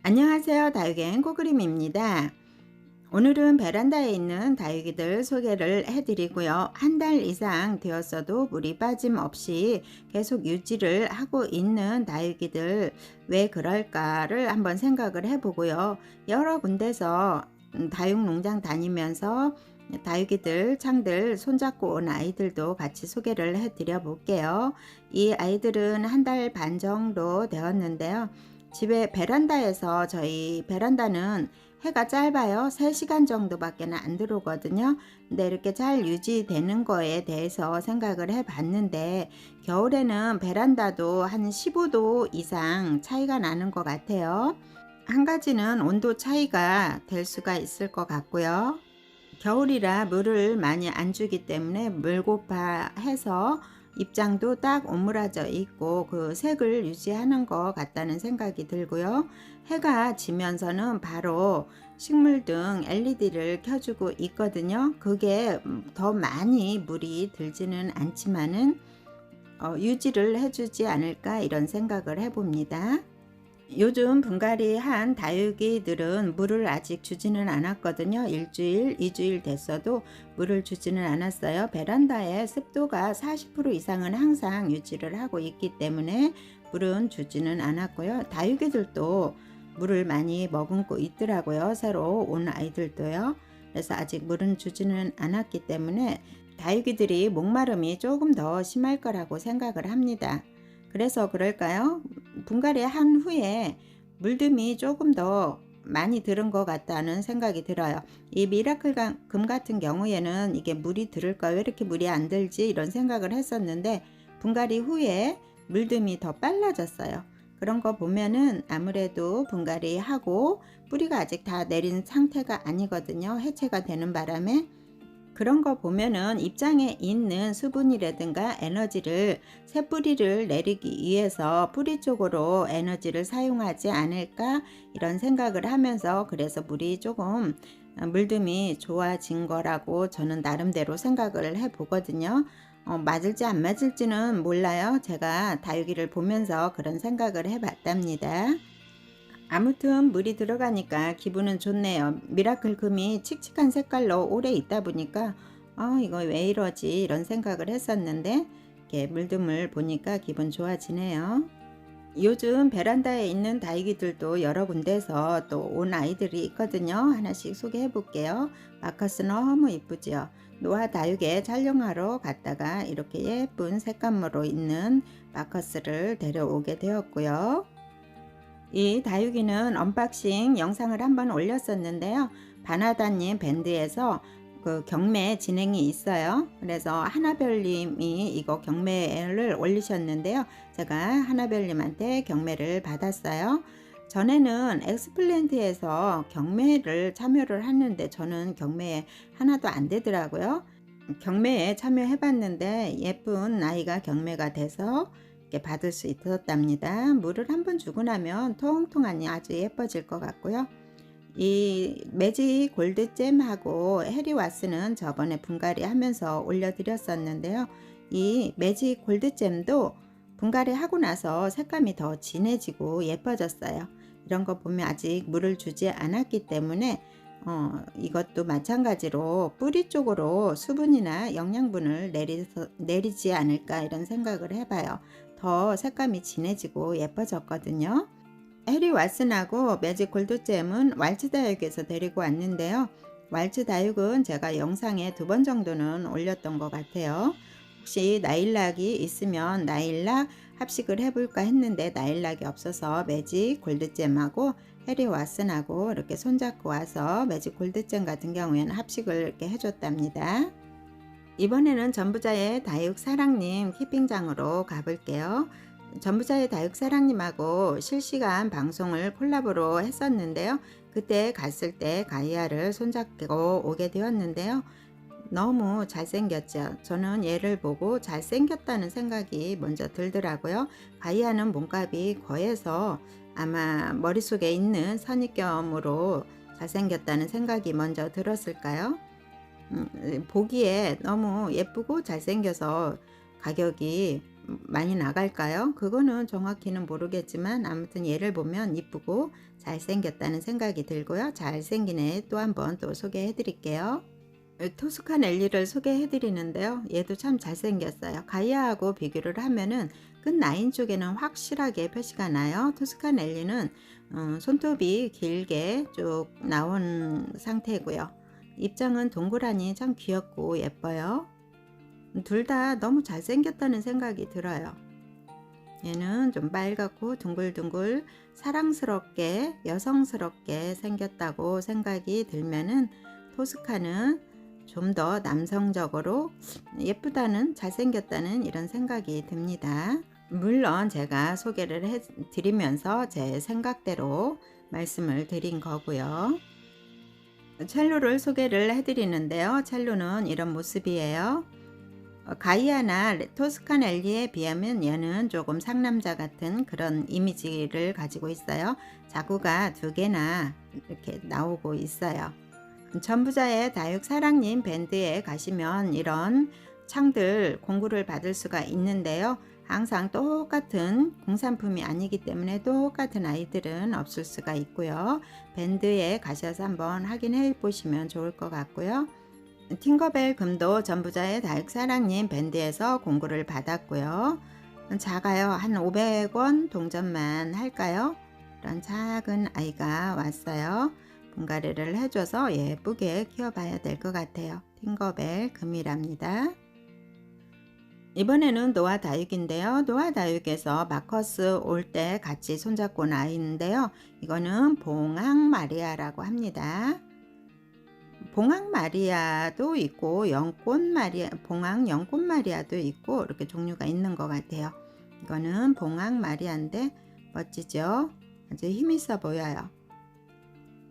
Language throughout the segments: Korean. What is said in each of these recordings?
안녕하세요. 다육의 행복그림입니다. 오늘은 베란다에 있는 다육이들 소개를 해드리고요. 한 달 이상 되었어도 물이 빠짐없이 계속 유지를 하고 있는 다육이들 왜 그럴까를 한번 생각을 해보고요. 여러 군데서 다육농장 다니면서 다육이들 창들 손잡고 온 아이들도 같이 소개를 해드려 볼게요. 이 아이들은 한 달 반 정도 되었는데요. 집에 베란다에서 저희 베란다는 해가 짧아요. 3시간 정도밖에 안 들어오거든요. 근데 이렇게 잘 유지되는 거에 대해서 생각을 해 봤는데 겨울에는 베란다도 한 15도 이상 차이가 나는 것 같아요. 한 가지는 온도 차이가 될 수가 있을 것 같고요. 겨울이라 물을 많이 안 주기 때문에 물고파해서 입장도 딱 오므라져 있고 그 색을 유지하는 것 같다는 생각이 들고요. 해가 지면서는 바로 식물등 LED를 켜주고 있거든요. 그게 더 많이 물이 들지는 않지만은 유지를 해주지 않을까 이런 생각을 해봅니다. 요즘 분갈이 한 다육이들은 물을 아직 주지는 않았거든요. 일주일, 2주일 됐어도 물을 주지는 않았어요. 베란다에 습도가 40% 이상은 항상 유지를 하고 있기 때문에 물은 주지는 않았고요. 다육이들도 물을 많이 머금고 있더라고요. 새로 온 아이들도요. 그래서 아직 물은 주지는 않았기 때문에 다육이들이 목마름이 조금 더 심할 거라고 생각을 합니다. 그래서 그럴까요? 분갈이 한 후에 물듬이 조금 더 많이 들은 것 같다는 생각이 들어요. 이 미라클 금 같은 경우에는 이게 물이 들을까, 왜 이렇게 물이 안 들지 이런 생각을 했었는데 분갈이 후에 물듬이 더 빨라졌어요. 그런 거 보면은 아무래도 분갈이 하고 뿌리가 아직 다 내린 상태가 아니거든요. 해체가 되는 바람에 그런 거 보면은 입장에 있는 수분이라든가 에너지를 새 뿌리를 내리기 위해서 뿌리 쪽으로 에너지를 사용하지 않을까 이런 생각을 하면서 그래서 물이 조금 물듬이 좋아진 거라고 저는 나름대로 생각을 해 보거든요. 맞을지 안 맞을지는 몰라요. 제가 다육이를 보면서 그런 생각을 해 봤답니다. 아무튼 물이 들어가니까 기분은 좋네요. 미라클 금이 칙칙한 색깔로 오래 있다 보니까 이거 왜 이러지 이런 생각을 했었는데 이렇게 물듬을 보니까 기분 좋아지네요. 요즘 베란다에 있는 다육이들도 여러 군데서 또 온 아이들이 있거든요. 하나씩 소개해 볼게요. 마커스 너무 이쁘죠. 노화 다육에 촬영하러 갔다가 이렇게 예쁜 색감으로 있는 마커스를 데려오게 되었고요. 이 다육이는 언박싱 영상을 한번 올렸었는데요. 바나다님 밴드에서 그 경매 진행이 있어요. 그래서 하나별님이 이거 경매를 올리셨는데요. 제가 하나별님한테 경매를 받았어요. 전에는 엑스플랜트에서 경매를 참여를 했는데 저는 경매에 하나도 안 되더라고요. 경매에 참여해 봤는데 예쁜 아이가 경매가 돼서 받을 수 있었답니다. 물을 한번 주고 나면 통통하니 아주 예뻐질 것 같고요. 이 매직 골드잼하고 해리와스는 저번에 분갈이 하면서 올려드렸었는데요. 이 매직 골드잼도 분갈이 하고 나서 색감이 더 진해지고 예뻐졌어요. 이런 거 보면 아직 물을 주지 않았기 때문에 이것도 마찬가지로 뿌리 쪽으로 수분이나 영양분을 내리지 않을까 이런 생각을 해봐요. 더 색감이 진해지고 예뻐졌거든요. 해리 왓슨하고 매직 골드잼은 왈츠 다육에서 데리고 왔는데요. 왈츠 다육은 제가 영상에 2번 정도는 올렸던 것 같아요. 혹시 나일락이 있으면 나일락 합식을 해볼까 했는데 나일락이 없어서 매직 골드잼하고 해리 왓슨하고 이렇게 손잡고 와서 매직 골드잼 같은 경우에는 합식을 이렇게 해줬답니다. 이번에는 전부자의 다육사랑님 키핑장으로 가볼게요. 전부자의 다육사랑님하고 실시간 방송을 콜라보로 했었는데요. 그때 갔을 때 가이아를 손잡고 오게 되었는데요. 너무 잘생겼죠. 저는 얘를 보고 잘생겼다는 생각이 먼저 들더라고요. 가이아는 몸값이 거해서 아마 머릿속에 있는 선입견으로 잘생겼다는 생각이 먼저 들었을까요? 보기에 너무 예쁘고 잘생겨서 가격이 많이 나갈까요? 그거는 정확히는 모르겠지만 아무튼 얘를 보면 이쁘고 잘생겼다는 생각이 들고요. 잘생긴 애 또 한번 또 소개해 드릴게요. 토스카넬리를 소개해 드리는데요. 얘도 참 잘생겼어요. 가이아하고 비교를 하면은 끝 라인 쪽에는 확실하게 표시가 나요. 토스카넬리는 손톱이 길게 쭉 나온 상태고요. 입장은 동그라니 참 귀엽고 예뻐요. 둘 다 너무 잘생겼다는 생각이 들어요. 얘는 좀 빨갛고 둥글둥글 사랑스럽게 여성스럽게 생겼다고 생각이 들면은 토스카는 좀 더 남성적으로 예쁘다는 잘생겼다는 이런 생각이 듭니다. 물론 제가 소개를 해 드리면서 제 생각대로 말씀을 드린 거고요. 첼로를 소개를 해 드리는데요. 첼로는 이런 모습이에요. 가이아나 토스카넬리에 비하면 얘는 조금 상남자 같은 그런 이미지를 가지고 있어요. 자구가 2개나 이렇게 나오고 있어요. 전부자의 다육 사랑님 밴드에 가시면 이런 창들 공구를 받을 수가 있는데요. 항상 똑같은 공산품이 아니기 때문에 똑같은 아이들은 없을 수가 있고요. 밴드에 가셔서 한번 확인해 보시면 좋을 것 같고요. 팅거벨 금도 전부자의 다육사랑님 밴드에서 공구를 받았고요. 작아요. 한 500원 동전만 할까요? 이런 작은 아이가 왔어요. 분갈이를 해줘서 예쁘게 키워봐야 될 것 같아요. 팅거벨 금이랍니다. 이번에는 노아 다육인데요. 노아 다육에서 마커스 올 때 같이 손잡고 온 아이인데요. 이거는 봉황 마리아라고 합니다. 봉황 마리아도 있고 연꽃 마리아, 봉황 연꽃 마리아도 있고 이렇게 종류가 있는 것 같아요. 이거는 봉황 마리아인데 멋지죠? 아주 힘있어 보여요.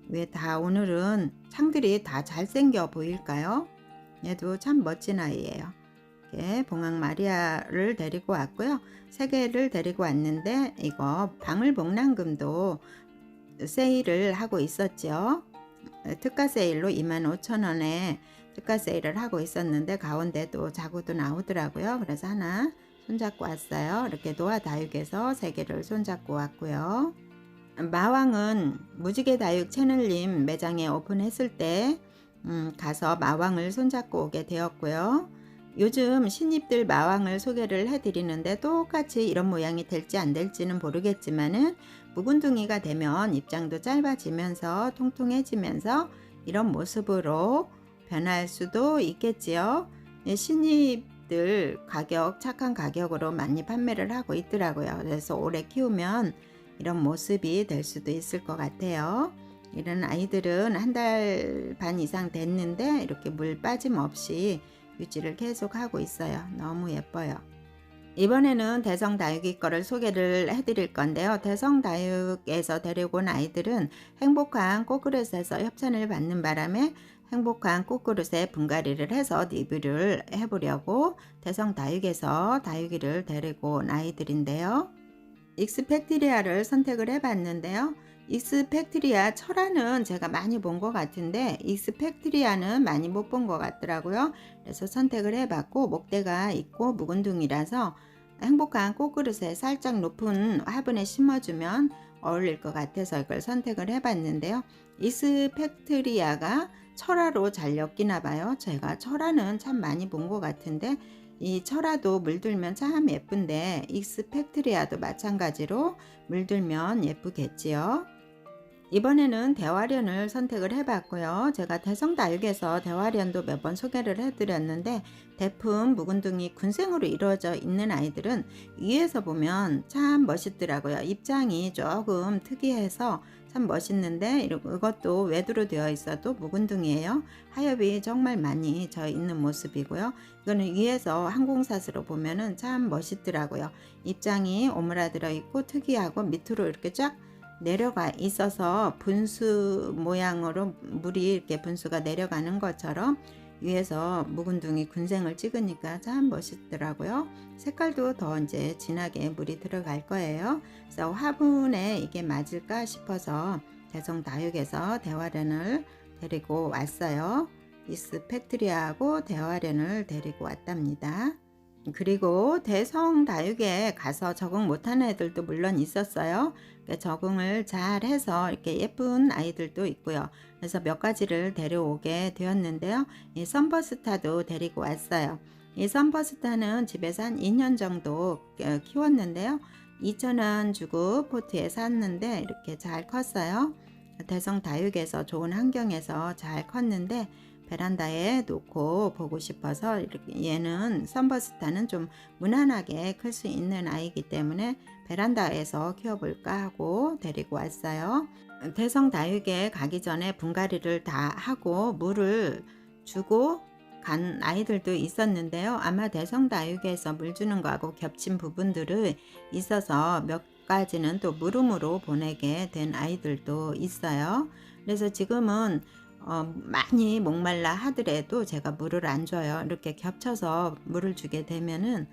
왜 다 오늘은 창들이 다 잘생겨 보일까요? 얘도 참 멋진 아이예요. 이렇게 봉황 마리아를 데리고 왔고요. 3개를 데리고 왔는데 이거 방울복랑금도 세일을 하고 있었죠. 특가 세일로 25,000원에 특가 세일을 하고 있었는데 가운데 또 자구도 나오더라고요. 그래서 하나 손잡고 왔어요. 이렇게 노아 다육에서 3개를 손잡고 왔고요. 마왕은 무지개 다육 채널님 매장에 오픈했을 때 가서 마왕을 손잡고 오게 되었고요. 요즘 신입들 마왕을 소개를 해드리는데 똑같이 이런 모양이 될지 안 될지는 모르겠지만은 묵은둥이가 되면 입장도 짧아지면서 통통해지면서 이런 모습으로 변할 수도 있겠지요. 신입들 가격 착한 가격으로 많이 판매를 하고 있더라고요. 그래서 오래 키우면 이런 모습이 될 수도 있을 것 같아요. 이런 아이들은 1달 반 이상 됐는데 이렇게 물 빠짐없이 유지를 계속 하고 있어요. 너무 예뻐요. 이번에는 대성다육이 거를 소개를 해드릴 건데요. 대성다육에서 데리고 온 아이들은 행복한 꽃그릇에서 협찬을 받는 바람에 행복한 꽃그릇에 분갈이를 해서 리뷰를 해보려고 대성다육에서 다육이를 데리고 온 아이들인데요. 익스펙트리아를 선택을 해봤는데요. 익스펙트리아 철화는 제가 많이 본 것 같은데 익스펙트리아는 많이 못 본 것 같더라고요. 그래서 선택을 해봤고 목대가 있고 묵은둥이라서 행복한 꽃그릇에 살짝 높은 화분에 심어주면 어울릴 것 같아서 이걸 선택을 해봤는데요. 익스펙트리아가 철화로 잘 엮이나 봐요. 제가 철화는 참 많이 본 것 같은데 이 철화도 물들면 참 예쁜데 익스펙트리아도 마찬가지로 물들면 예쁘겠지요. 이번에는 대화련을 선택을 해봤고요. 제가 대성다육에서 대화련도 몇 번 소개를 해드렸는데 대품 묵은둥이 군생으로 이루어져 있는 아이들은 위에서 보면 참 멋있더라고요. 입장이 조금 특이해서 참 멋있는데 이것도 외두로 되어 있어도 묵은둥이에요. 하엽이 정말 많이 져 있는 모습이고요. 이거는 위에서 항공사스로 보면은 참 멋있더라고요. 입장이 오므라들어 있고 특이하고 밑으로 이렇게 쫙 내려가 있어서 분수 모양으로 물이 이렇게 분수가 내려가는 것처럼 위에서 묵은둥이 군생을 찍으니까 참 멋있더라고요. 색깔도 더 이제 진하게 물이 들어갈 거예요. 그래서 화분에 이게 맞을까 싶어서 대성다육에서 대화련을 데리고 왔어요. 익스펙트리아하고 대화련을 데리고 왔답니다. 그리고 대성 다육에 가서 적응 못하는 애들도 물론 있었어요. 그러니까 적응을 잘 해서 이렇게 예쁜 아이들도 있고요. 그래서 몇 가지를 데려오게 되었는데요. 이 선버스타도 데리고 왔어요. 이 선버스타는 집에서 한 2년 정도 키웠는데요. 2,000원 주고 포트에 샀는데 이렇게 잘 컸어요. 대성 다육에서 좋은 환경에서 잘 컸는데 베란다에 놓고 보고 싶어서 이렇게 얘는 선버스타는 좀 무난하게 클 수 있는 아이이기 때문에 베란다에서 키워볼까 하고 데리고 왔어요. 대성 다육에 가기 전에 분갈이를 다 하고 물을 주고 간 아이들도 있었는데요. 아마 대성 다육에서 물 주는 거하고 겹친 부분들이 있어서 몇 가지는 또 물음으로 보내게 된 아이들도 있어요. 그래서 지금은 많이 목말라 하더라도 제가 물을 안 줘요. 이렇게 겹쳐서 물을 주게 되면은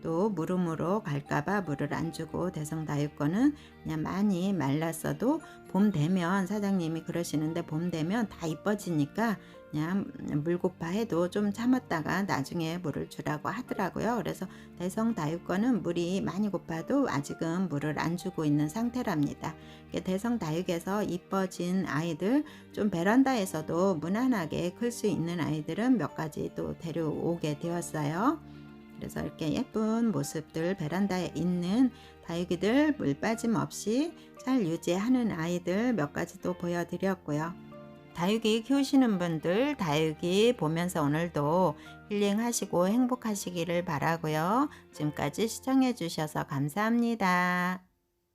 또 물음으로 갈까봐 물을 안 주고 대성 다육거는 그냥 많이 말랐어도 봄 되면 사장님이 그러시는데 봄 되면 다 이뻐지니까 그냥 물고파 해도 좀 참았다가 나중에 물을 주라고 하더라고요. 그래서 대성 다육거는 물이 많이 고파도 아직은 물을 안 주고 있는 상태랍니다. 대성 다육에서 이뻐진 아이들, 좀 베란다에서도 무난하게 클 수 있는 아이들은 몇 가지 또 데려오게 되었어요. 그래서 이렇게 예쁜 모습들, 베란다에 있는 다육이들 물 빠짐 없이 잘 유지하는 아이들 몇 가지 또 보여드렸고요. 다육이 키우시는 분들 다육이 보면서 오늘도 힐링하시고 행복하시기를 바라고요. 지금까지 시청해 주셔서 감사합니다.